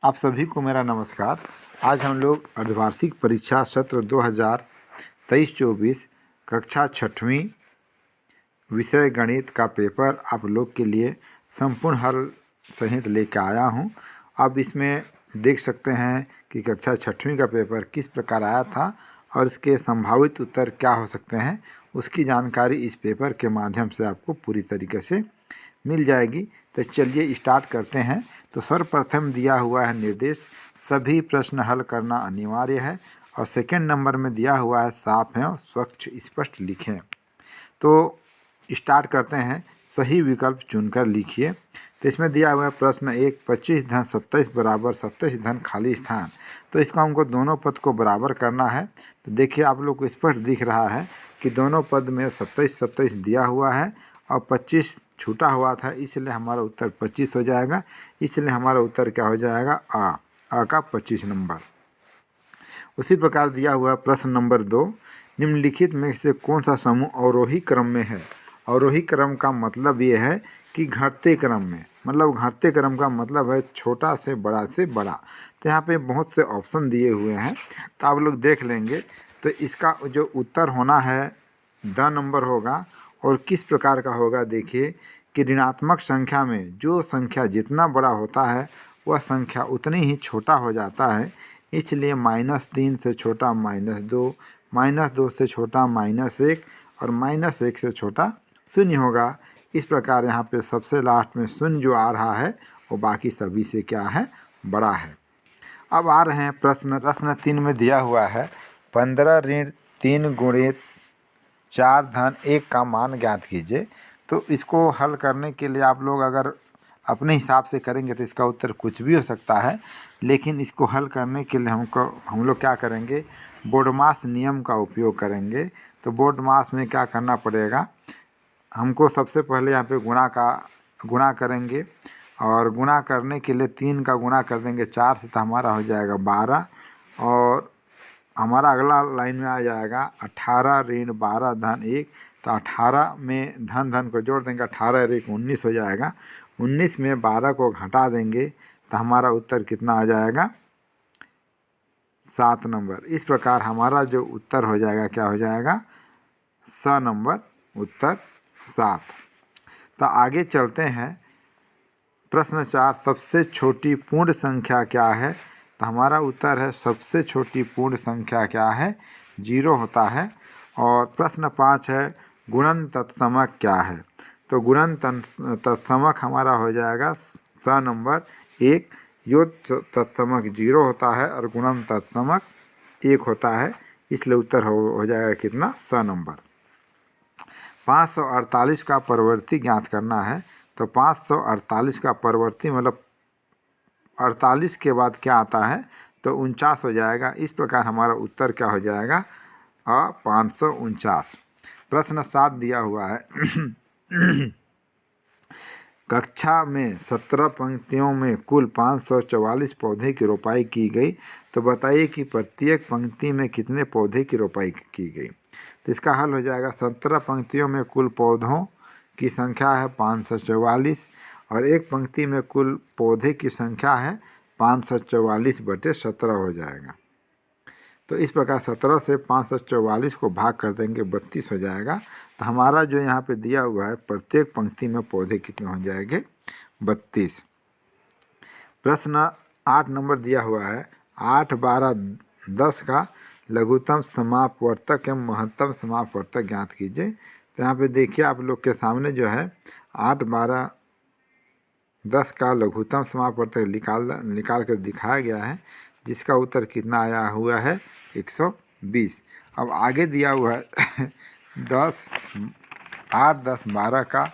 आप सभी को मेरा नमस्कार। आज हम लोग अर्धवार्षिक परीक्षा सत्र 2023-24 कक्षा 6वीं विषय गणित का पेपर आप लोग के लिए संपूर्ण हल सहित लेकर आया हूं। अब इसमें देख सकते हैं कि कक्षा 6वीं का पेपर किस प्रकार आया था और इसके संभावित उत्तर क्या हो सकते हैं, उसकी जानकारी इस पेपर के माध्यम से आपको पूरी तरीके से मिल जाएगी। तो चलिए स्टार्ट करते हैं। तो सर्वप्रथम दिया हुआ है निर्देश, सभी प्रश्न हल करना अनिवार्य है। और सेकंड नंबर में दिया हुआ है साफ है और स्वच्छ स्पष्ट लिखें। तो स्टार्ट करते हैं, सही विकल्प चुनकर लिखिए। तो इसमें दिया हुआ है प्रश्न 1, 25 धन 27 बराबर 27 धन खाली स्थान। तो इसको हमको दोनों पद को बराबर करना है। तो देखिए आप लोग को स्पष्ट दिख रहा है कि दोनों पद में 27 दिया हुआ है और 25 छूटा हुआ था, इसलिए हमारा उत्तर 25 हो जाएगा। इसलिए हमारा उत्तर क्या हो जाएगा, आ का 25 नंबर। उसी प्रकार दिया हुआ प्रश्न नंबर 2, निम्नलिखित में से कौन सा समूह अवरोही क्रम में है। अवरोही क्रम का मतलब ये है कि घटते क्रम में, मतलब घटते क्रम का मतलब है छोटा से बड़ा। तो यहाँ पे बहुत से ऑप्शन दिए हुए हैं, तो आप लोग देख लेंगे। तो इसका जो उत्तर होना है द नंबर होगा। और किस प्रकार का होगा, देखिए कि ऋणात्मक संख्या में जो संख्या जितना बड़ा होता है वह संख्या उतनी ही छोटा हो जाता है। इसलिए -3 से छोटा -2, -2 से छोटा -1 और -1 से छोटा 0 होगा। इस प्रकार यहाँ पे सबसे लास्ट में 0 जो आ रहा है वो बाकी सभी से क्या है, बड़ा है। अब आ रहे हैं प्रश्न 3 में दिया हुआ है 15 ऋण 3 गुणित 4 धन 1 का मान ज्ञात कीजिए। तो इसको हल करने के लिए आप लोग अगर अपने हिसाब से करेंगे तो इसका उत्तर कुछ भी हो सकता है, लेकिन इसको हल करने के लिए हम लोग क्या करेंगे, बोडमास नियम का उपयोग करेंगे। तो बोडमास में क्या करना पड़ेगा, हमको सबसे पहले यहाँ पे गुणा करेंगे और गुणा करने के लिए 3 का गुणा कर देंगे 4 से, तो हमारा हो जाएगा 12। और हमारा अगला लाइन में आ जाएगा 18 ऋण 12 धन 1। तो 18 में धन को जोड़ देंगे, 18 1 19 हो जाएगा। 19 में 12 को घटा देंगे तो हमारा उत्तर कितना आ जाएगा, 7 नंबर। इस प्रकार हमारा जो उत्तर हो जाएगा क्या हो जाएगा, स नंबर, उत्तर 7। तो आगे चलते हैं। प्रश्न 4, सबसे छोटी पूर्ण संख्या क्या है। तो हमारा उत्तर है सबसे छोटी पूर्ण संख्या क्या है, 0 होता है। और प्रश्न 5 है गुणन तत्समक क्या है। तो गुणन तत्समक हमारा हो जाएगा स नंबर 1। योग तत्समक 0 होता है और गुणन तत्समक 1 होता है, इसलिए उत्तर हो जाएगा कितना, स नंबर। 548 का परवर्ती ज्ञात करना है। तो 548 का परवर्ती मतलब 48 के बाद क्या आता है, तो 49 हो जाएगा। इस प्रकार हमारा उत्तर क्या हो जाएगा, 549। प्रश्न 7 दिया हुआ है कक्षा में 17 पंक्तियों में कुल 544 पौधे की रोपाई की गई। तो बताइए कि प्रत्येक पंक्ति में कितने पौधे की रोपाई की गई। तो इसका हल हो जाएगा, 17 पंक्तियों में कुल पौधों की संख्या है 544 और एक पंक्ति में कुल पौधे की संख्या है 544/17 हो जाएगा। तो इस प्रकार 17 से 544 को भाग कर देंगे, 32 हो जाएगा। तो हमारा जो यहाँ पे दिया हुआ है प्रत्येक पंक्ति में पौधे कितने हो जाएंगे, 32। प्रश्न 8 नंबर दिया हुआ है 8, 12, 10 का लघुत्तम समापवर्तक एवं महत्तम समापवर्तक ज्ञात कीजिए। तो यहाँ पे देखिए आप लोग के सामने जो है 8, 12, 10 का लघुत्तम समापवर्तक निकाल कर दिखाया गया है, जिसका उत्तर कितना आया हुआ है, 120। अब आगे दिया हुआ है 8, 10, 12 का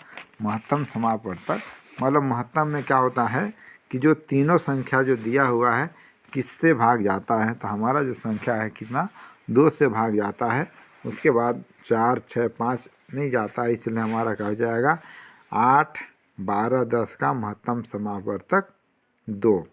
महत्तम समापवर्तक। मतलब महत्तम में क्या होता है कि जो तीनों संख्या जो दिया हुआ है किससे भाग जाता है। तो हमारा जो संख्या है कितना, 2 से भाग जाता है, उसके बाद 4, 6, 5 नहीं जाता है, इसलिए हमारा क्या हो जाएगा, 8, 12, 10 का महत्तम समापवर्तक 2।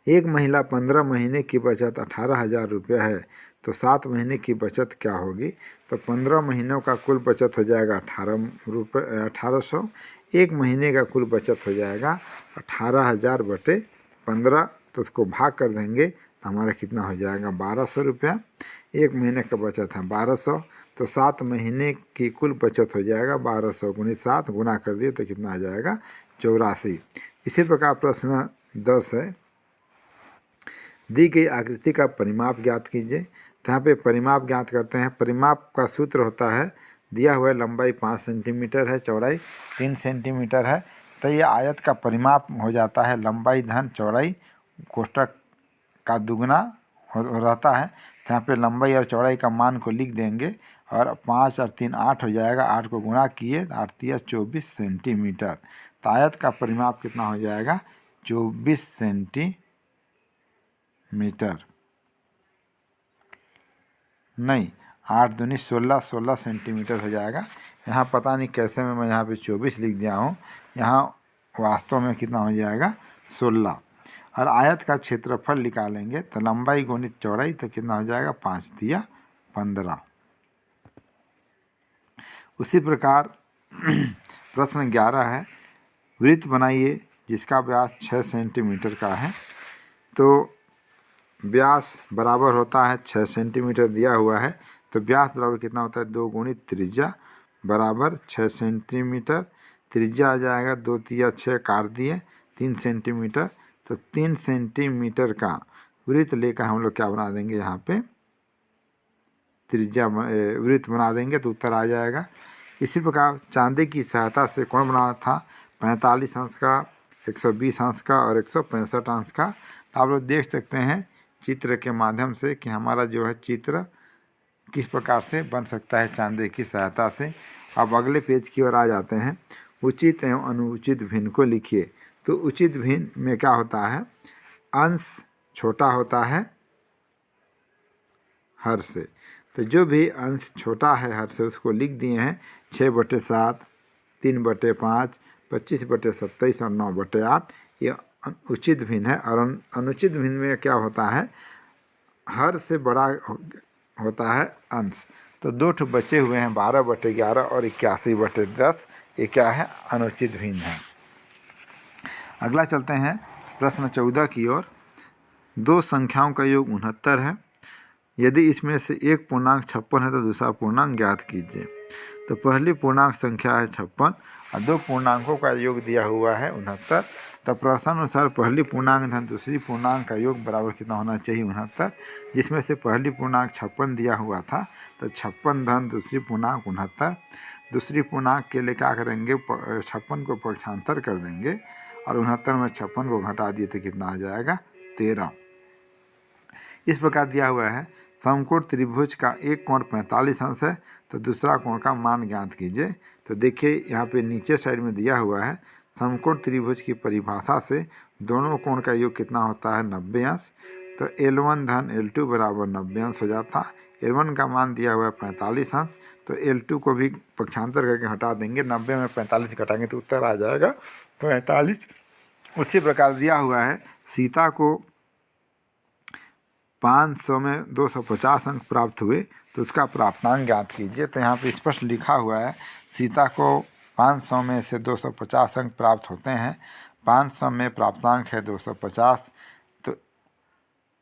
एक महिला 15 महीने की बचत 18,000 रुपये है, तो 7 महीने की बचत क्या होगी। तो 15 महीनों का कुल बचत हो जाएगा 1800। एक महीने का कुल बचत हो जाएगा 18,000/15। 15 तो उसको भाग कर देंगे तो हमारा कितना हो जाएगा 1200 रुपया। एक महीने का बचत है 1200, तो 7 महीने की कुल बचत हो जाएगा 1200 गुणित 7 गुना कर दिए तो कितना आ जाएगा 84। इसी प्रकार प्रश्न 10 है, दी गई आकृति का परिमाप ज्ञात कीजिए। तो यहाँ पे परिमाप ज्ञात करते हैं। परिमाप का सूत्र होता है, दिया हुआ लंबाई 5 सेंटीमीटर है, चौड़ाई 3 सेंटीमीटर है, तो ये आयत का परिमाप हो जाता है लंबाई धन चौड़ाई कोष्ठक का दुगना रहता है। तो यहाँ पे लंबाई और चौड़ाई का मान को लिख देंगे और 5 और 3 8 हो जाएगा, 8 को गुणा किए 8 3 24 सेंटीमीटर। तो आयत का परिमाप कितना हो जाएगा 24 सेंटीमीटर, नहीं 8 दूनी 16 सेंटीमीटर हो जाएगा। यहाँ पता नहीं कैसे में मैं यहाँ पे 24 लिख दिया हूँ, यहाँ वास्तव में कितना हो जाएगा 16। और आयत का क्षेत्रफल निकालेंगे तो लंबाई गुणित चौड़ाई तो कितना हो जाएगा 5 3 15। उसी प्रकार प्रश्न 11 है, वृत्त बनाइए जिसका व्यास 6 सेंटीमीटर का है। तो व्यास बराबर होता है 6 सेंटीमीटर दिया हुआ है, तो व्यास बराबर कितना होता है 2 गुणित त्रिज्या बराबर 6 सेंटीमीटर। त्रिज्या आ जाएगा 2 3 6 काट दिए 3 सेंटीमीटर, तो 3 सेंटीमीटर का वृत्त लेकर हम लोग क्या बना देंगे, यहाँ पे त्रिज्या वृत्त बना देंगे तो उत्तर आ जाएगा। इसी प्रकार चांदी की सहायता से कोण बनाना था 45 अंश का, 120 अंश का और 165 अंश का। तो आप लोग देख सकते हैं चित्र के माध्यम से कि हमारा जो है चित्र किस प्रकार से बन सकता है चांदी की सहायता से। अब अगले पेज की ओर आ जाते हैं, उचित एवं अनुचित भिन्न को लिखिए। तो उचित भिन्न में क्या होता है, अंश छोटा होता है हर से, तो जो भी अंश छोटा है हर से उसको लिख दिए हैं 6/7, 3/5, 25/27 और 9/8, ये उचित भिन्न है। और अनुचित भिन्न में क्या होता है, हर से बड़ा होता है अंश। तो 2 ठो बचे हुए हैं 12/11 और 81/10, ये क्या है अनुचित भिन्न है। अगला चलते हैं प्रश्न 14 की ओर। 2 संख्याओं का योग 69 है, यदि इसमें से एक पूर्णांक 56 है तो दूसरा पूर्णांक ज्ञात कीजिए। तो पहली पूर्णांक संख्या है 56 और 2 पूर्णांकों का योग दिया हुआ है 69। तो प्रश्नानुसार पहली पूर्णांक धन दूसरी पूर्णांक का योग बराबर कितना होना चाहिए 69, जिसमें से पहली पूर्णांक 56 दिया हुआ था, तो 56 धन दूसरी पूर्णांक 69। दूसरी पूर्णांक के लिए क्या करेंगे, 56 को पक्षांतर कर देंगे और 69 में 56 को घटा दिए तो कितना आ जाएगा 13। इस प्रकार दिया हुआ है, समकोण त्रिभुज का एक कोण 45 अंश है तो दूसरा कोण का मान ज्ञात कीजिए। तो देखिए यहाँ पे नीचे साइड में दिया हुआ है, समकोण त्रिभुज की परिभाषा से दोनों कोण का योग कितना होता है 90 अंश। तो L1 धन L2 बराबर 90 अंश हो जाता है। L1 का मान दिया हुआ है 45 अंश, तो L2 को भी पक्षांतर करके हटा देंगे, 90 में 45 घटाएंगे तो उत्तर आ जाएगा 45। उसी प्रकार दिया हुआ है, सीता को 500 में 250 अंक प्राप्त हुए तो उसका प्राप्तांक ज्ञात कीजिए। तो यहाँ पे स्पष्ट लिखा हुआ है, सीता को 500 में से 250 अंक प्राप्त होते हैं। 500 में प्राप्तांक है 250, तो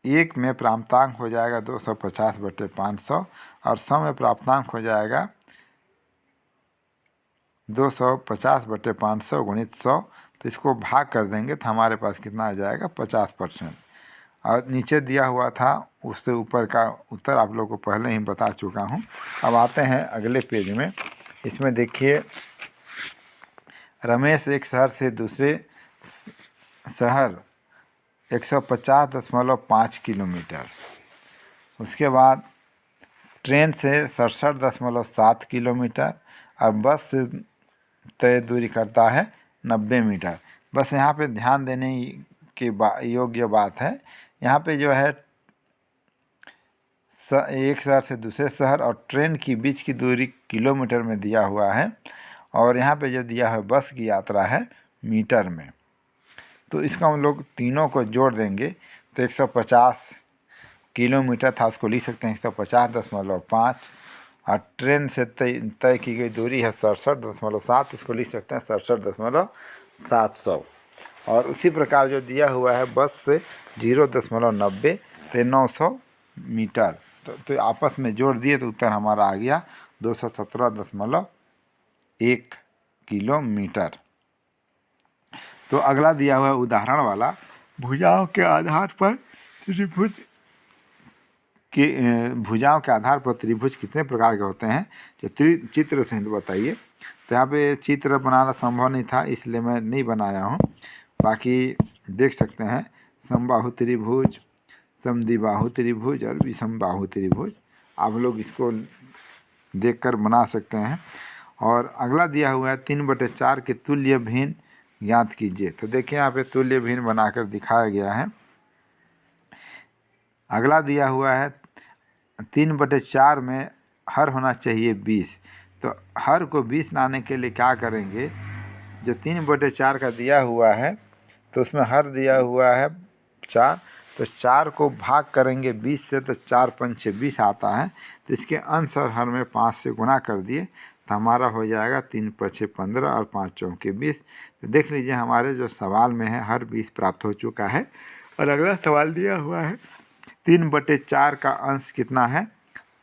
1 में प्राप्तांक हो जाएगा 250/500 और 100 में प्राप्तांक हो जाएगा 250/500 गुणित 100। तो इसको भाग कर देंगे तो हमारे पास कितना आ जाएगा 50%। और नीचे दिया हुआ था उससे ऊपर का उत्तर आप लोगों को पहले ही बता चुका हूँ। अब आते हैं अगले पेज में। इसमें देखिए, रमेश एक शहर से दूसरे शहर 150.5 किलोमीटर, उसके बाद ट्रेन से 67.7 किलोमीटर और बस से तय दूरी करता है 90 मीटर। बस यहाँ पे ध्यान देने के योग्य बात है, यहाँ पे जो है एक शहर से दूसरे शहर और ट्रेन की बीच की दूरी किलोमीटर में दिया हुआ है और यहाँ पे जो दिया है बस की यात्रा है मीटर में। तो इसका हम लोग तीनों को जोड़ देंगे तो 150 किलोमीटर था, उसको लिख सकते हैं 150.5 और ट्रेन से तय की गई दूरी है 67.7, इसको लिख सकते हैं 67.700। और उसी प्रकार जो दिया हुआ है बस से 0.90 तो 900 मीटर, तो आपस में जोड़ दिए तो उत्तर हमारा आ गया 217.1 किलोमीटर। तो अगला दिया हुआ उदाहरण वाला, भुजाओं के आधार पर त्रिभुज भुजाओं के आधार पर त्रिभुज कितने प्रकार के होते हैं, जो चित्र से बताइए। तो यहाँ पे चित्र बनाना संभव नहीं था इसलिए मैं नहीं बनाया हूँ, बाकी देख सकते हैं समबाहु त्रिभुज, समद्विबाहु त्रिभुज और विषमबाहु त्रिभुज, आप लोग इसको देखकर बना सकते हैं। और अगला दिया हुआ है 3/4 के तुल्य भिन्न ज्ञात कीजिए। तो देखिए यहाँ पे तुल्य भिन्न बनाकर दिखाया गया है। अगला दिया हुआ है 3/4 में हर होना चाहिए 20। तो हर को 20 लाने के लिए क्या करेंगे, जो 3/4 का दिया हुआ है तो उसमें हर दिया हुआ है 4, तो 4 को भाग करेंगे 20 से तो 4 पंचे 20 आता है। तो इसके अंश और हर में 5 से गुणा कर दिए तो हमारा हो जाएगा 3 पछे 15 और 5 चौके 20। तो देख लीजिए हमारे जो सवाल में है हर 20 प्राप्त हो चुका है। और अगला सवाल दिया हुआ है 3/4 का अंश कितना है,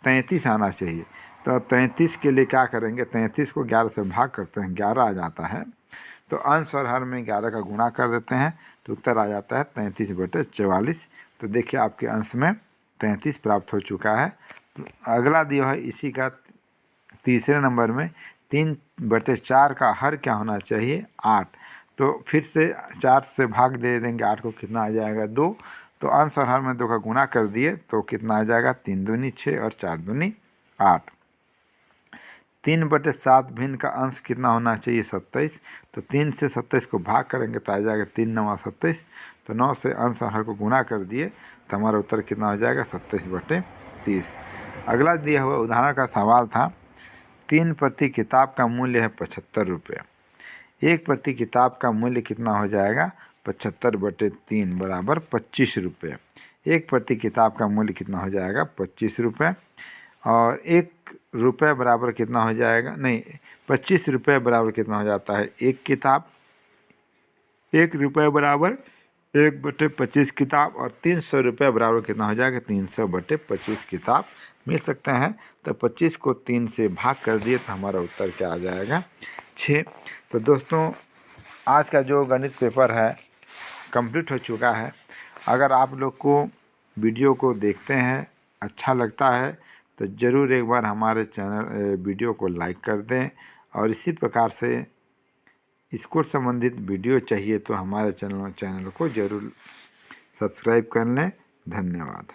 33 आना चाहिए। तो 33 के लिए क्या करेंगे, 33 को 11 से भाग करते हैं, 11 आ जाता है। तो अंश और हर में 11 का गुणा कर देते हैं तो उत्तर आ जाता है 33/44। तो देखिए आपके अंश में 33 प्राप्त हो चुका है। अगला दिया है इसी का तीसरे नंबर में 3/4 का हर क्या होना चाहिए, 8। तो फिर से 4 से भाग दे देंगे 8 को, कितना आ जाएगा 2। तो अंश और हर में 2 का गुणा कर दिए तो कितना आ जाएगा 3 दूनी 6 और 4 दूनी 8। 3/7 भिन्न का अंश कितना होना चाहिए, 27। तो 3 से 27 को भाग करेंगे तो आ जाएगा 3 9 27। तो 9 से अंश और हर को गुणा कर दिए तो हमारा उत्तर कितना हो जाएगा 27/30। अगला दिया हुआ उदाहरण का सवाल था 3 प्रति किताब का मूल्य है 75 रुपये। 1 प्रति किताब का मूल्य कितना हो जाएगा, 75/3 बराबर 25 रुपये। 1 प्रति किताब का मूल्य कितना हो जाएगा 25 रुपये। और 1 रुपये बराबर कितना हो जाएगा, नहीं 25 रुपये बराबर कितना हो जाता है, 1 किताब। 1 रुपये बराबर 1/25 किताब। और 300 रुपये बराबर कितना हो जाएगा, 300/25 किताब मिल सकते हैं। तो 25 को 3 से भाग कर दिए तो हमारा उत्तर क्या आ जाएगा, 6। तो दोस्तों आज का जो गणित पेपर है कंप्लीट हो चुका है। अगर आप लोग को वीडियो को देखते हैं अच्छा लगता है तो ज़रूर एक बार हमारे चैनल वीडियो को लाइक कर दें। और इसी प्रकार से इसको संबंधित वीडियो चाहिए तो हमारे चैनल को ज़रूर सब्सक्राइब कर लें। धन्यवाद।